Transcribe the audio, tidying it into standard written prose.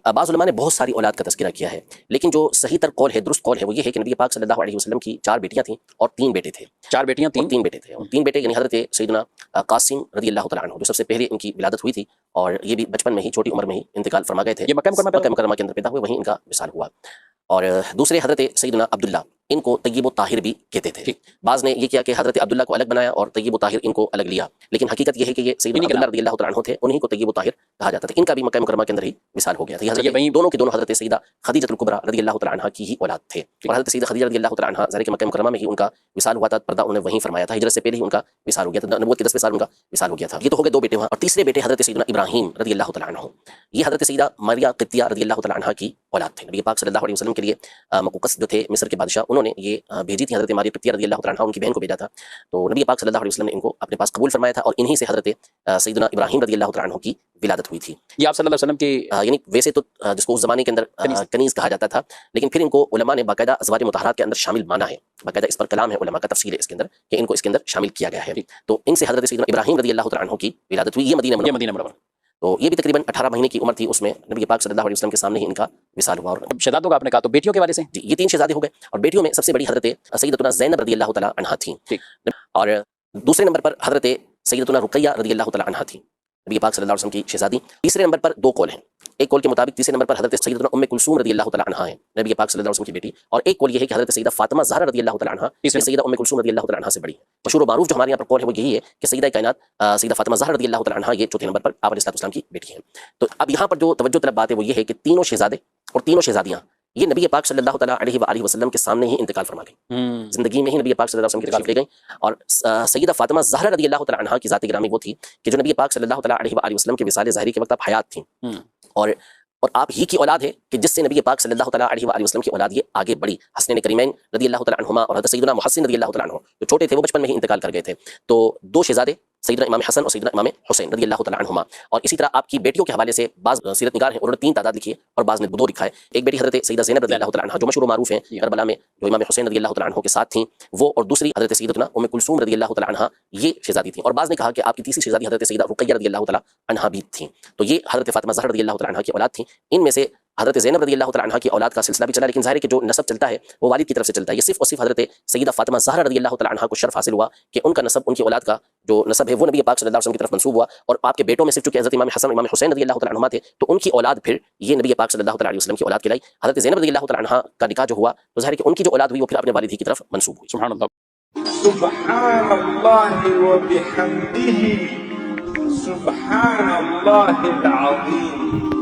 بعض علماء نے بہت ساری اولاد کا تذکرہ کیا ہے، لیکن جو صحیح تر قول ہے، درست قول ہے، وہ یہ ہے کہ نبی پاک صلی اللہ علیہ وسلم کی 4 بیٹیاں تھیں اور 3 بیٹے تھے. 4 بیٹیاں، 3 بیٹے تھے، اور 3 بیٹے یعنی حضرت سیدنا قاسم رضی اللہ تعالیٰ عنہ جو سب سے پہلے ان کی ولادت ہوئی تھی، اور یہ بھی بچپن میں ہی، چھوٹی عمر میں ہی انتقال فرما گئے تھے. یہ مکہ مکرمہ کے اندر پیدا ہوئے، وہیں ان کا وصال ہوا. اور دوسرے حضرت سیدنا عبداللہ، ان کو طیب و طاہر بھی کہتے تھے. بعض نے یہ کیا کہ حضرت عبداللہ کو الگ بنایا اور طیب و طاہر ان کو الگ لیا، لیکن حقیقت یہ ہے کہ یہ سیدنا عبداللہ رضی اللہ تعالیٰ عنہ تھے، انہیں کو طیب و طاہر کہا جاتا تھا. ان کا بھی مکہ مکرمہ کے اندر ہی وصال ہو گیا تھا. دونوں کے دونوں حضرت سیدہ خدیجہ الکبریٰ رضی اللہ تعالیٰ عنہ کی ہی اولاد تھے. اور حضرت سیدہ خدیجہ رضی اللہ تعالیٰ عنہ ظاہر کہ مکہ مکرمہ میں ہی ان کا وصال ہوا تھا، پردہ انہوں نے وہیں فرمایا تھا، ہجرت سے پہلے ہی ان کا وصال ہو گیا تھا، نبوت کے 10ویں سال ان کا وصال ہو گیا تھا. یہ تو ہو گئے 2 بیٹے وہاں. اور تیسرے بیٹے حضرت سیدنا ابراہیم رضی اللہ تعالیٰ عنہ، یہ حضرت سیدہ ماریہ قبطیہ رضی اللہ تعالیٰ عنہ کی اولاد تھے. نبی پاک صلی اللہ علیہ وسلم کے لیے مقوقس جو تھے مصر کے بادشاہ، انہوں نے یہ بھیجی تھی حضرت ماریہ قبطیہ رضی اللہ تعالیٰ عنہ، ان کی بہن کو بھیجا تھا. تو نبی پاک صلی اللہ علیہ وسلم نے ان کو اپنے پاس قبول فرمایا تھا، اور انہی سے حضرت سیدنا ابراہیم رضی اللہ تعالیٰ عنہ کی ولادت ہوئی تھی. یہ آپ صلی اللہ علیہ وسلم کی یعنی ویسے تو جس کو اس زمانے کے اندر کنیز کہا جاتا تھا، لیکن پھر ان کو علماء نے باقاعدہ ازواج مطہرات کے اندر شامل مانا ہے. باقاعدہ اس پر کلام ہے علماء کا، تفصیل ہے اس کے اندر کہ ان کو اس کے اندر شامل کیا گیا ہے. تو ان سے حضرت سیدنا ابراہیم رضی اللہ تعالیٰ عنہ کی ولادت ہوئی. یہ مدینہ منورہ. تو یہ بھی تقریباً 18 مہینے کی عمر تھی، اس میں نبی پاک صلی اللہ علیہ وسلم کے سامنے ہی ان کا وصال ہوا. اور شہزادوں کا آپ نے کہا، تو بیٹیوں کے والے سے جی یہ 3 شہزادے ہو گئے، اور بیٹیوں میں سب سے بڑی حضرت سیدتنا زینب رضی اللہ تعالیٰ عنہا تھیں. اور دوسرے نمبر پر حضرت سیدتنا رقیہ رضی اللہ تعالیٰ عنہا تھیں، نبی پاک صلی اللہ علیہ وسلم کی شہزادی. تیسرے نمبر پر 2 قول ہیں. ایک قول کے مطابق تیسرے نمبر پر حضرت سیدتنا ام کلثوم رضی اللہ تعالیٰ عنہا ہیں، نبی پاک صلی اللہ علیہ وسلم کی بیٹی. اور ایک قول یہ ہے کہ حضرت سیدہ فاطمہ زہرا رضی اللہ تعالیٰ عنہا سیدہ ام کلثوم رضی اللہ تعالیٰ عنہا سے بڑی ہے. مشہور و معروف جو ہمارے یہاں پر قول ہے وہ یہی ہے کہ سیدہ کائنات سیدہ فاطمہ زہرا رضی اللہ تعالیٰ عنہا یہ چوتھے نمبر پر آپ علیہ السلام کی بیٹی ہیں. تو اب یہاں پر جو توجہ طلب بات ہے وہ یہ ہے کہ تینوں شہزادے اور تینوں شہزادیاں یہ نبی پاک صلی اللہ تعالیٰ علیہ وآلہ وسلم کے سامنے ہی انتقال فرما گئی. زندگی میں ہی نبی پاک صلی اللہ علیہ وسلم کی تشریف لے گئیں. اور سیدہ فاطمہ زہرا رضی اللہ تعالیٰ عنہا کی ذات گرامی وہ تھی کہ جو نبی پاک صلی اللہ تعالیٰ علیہ وآلہ وسلم کے وصال ظاہری کے وقت آپ حیات تھیں، اور آپ ہی کی اولاد ہے کہ جس سے نبی پاک صلی اللہ تعالیٰ علیہ وآلہ وسلم کی اولاد یہ آگے بڑھی. حسنین کریمین رضی اللہ تعالیٰ عنہما اور حضرت سیدنا محسن رضی اللہ تعالیٰ عنہ جو چھوٹے تھے وہ بچپن میں ہی انتقال کر گئے تھے. تو 2 شہزادے سیدنا امام حسن اور سیدنا امام حسین رضی اللہ تعالیٰ عنہما. اور اسی طرح آپ کی بیٹیوں کے حوالے سے بعض سیرت نگار ہیں، انہوں نے 3 تعداد لکھی ہے اور بعض نے 2 لکھا ہے. ایک بیٹی حضرت سیدہ زینب رضی اللہ تعالیٰ عنہ جو مشہور و معروف ہیں کربلا میں، جو امام حسین رضی اللہ تعالیٰ عنہ کے ساتھ تھیں وہ، اور دوسری حضرت سیدتنا ام کلثوم رضی اللہ تعالیٰ عنہ یہ شہزادی تھیں. اور بعض نے کہا کہ آپ کی تیسری شہزادی حضرت سیدہ رقیہ رضی اللہ تعالیٰ عنہ بھی تھیں. تو یہ حضرت فاطمہ زہرا رضی اللہ تعالیٰ عنہ کی اولاد تھیں. ان میں سے حضرت زینب رضی اللہ تعالیٰ عنہ کی اولاد کا سلسلہ بھی چلا، لیکن ظاہر ہے کہ جو نسب چلتا ہے وہ والد کی طرف سے چلتا ہے. یہ صرف اور صرف حضرت سیدہ فاطمہ زہرا رضی اللہ تعالیٰ عنہ کو شرف حاصل ہوا کہ ان کا نسب، ان کی اولاد کا جو نسب ہے وہ نبی پاک صلی اللہ علیہ وسلم کی طرف منسوب ہوا. اور آپ کے بیٹوں میں صرف چونکہ حضرت امام حسن امام حسین رضی اللہ تعالیٰ عنہ تھے تو ان کی اولاد پھر یہ نبی پاک صلی اللہ تعالیٰ علیہ وسلم کی اولاد کہلائی. حضرت زینب رضی اللہ تعالیٰ عنہ کا نکاح جو ہوا تو ظاہر ہے کہ ان کی جو اولاد ہوئی وہ پھر اپنے والد ہی کی طرف منسوب ہوئی. سبحان اللہ. سبحان اللہ وبحمدہ سبحان اللہ العظیم.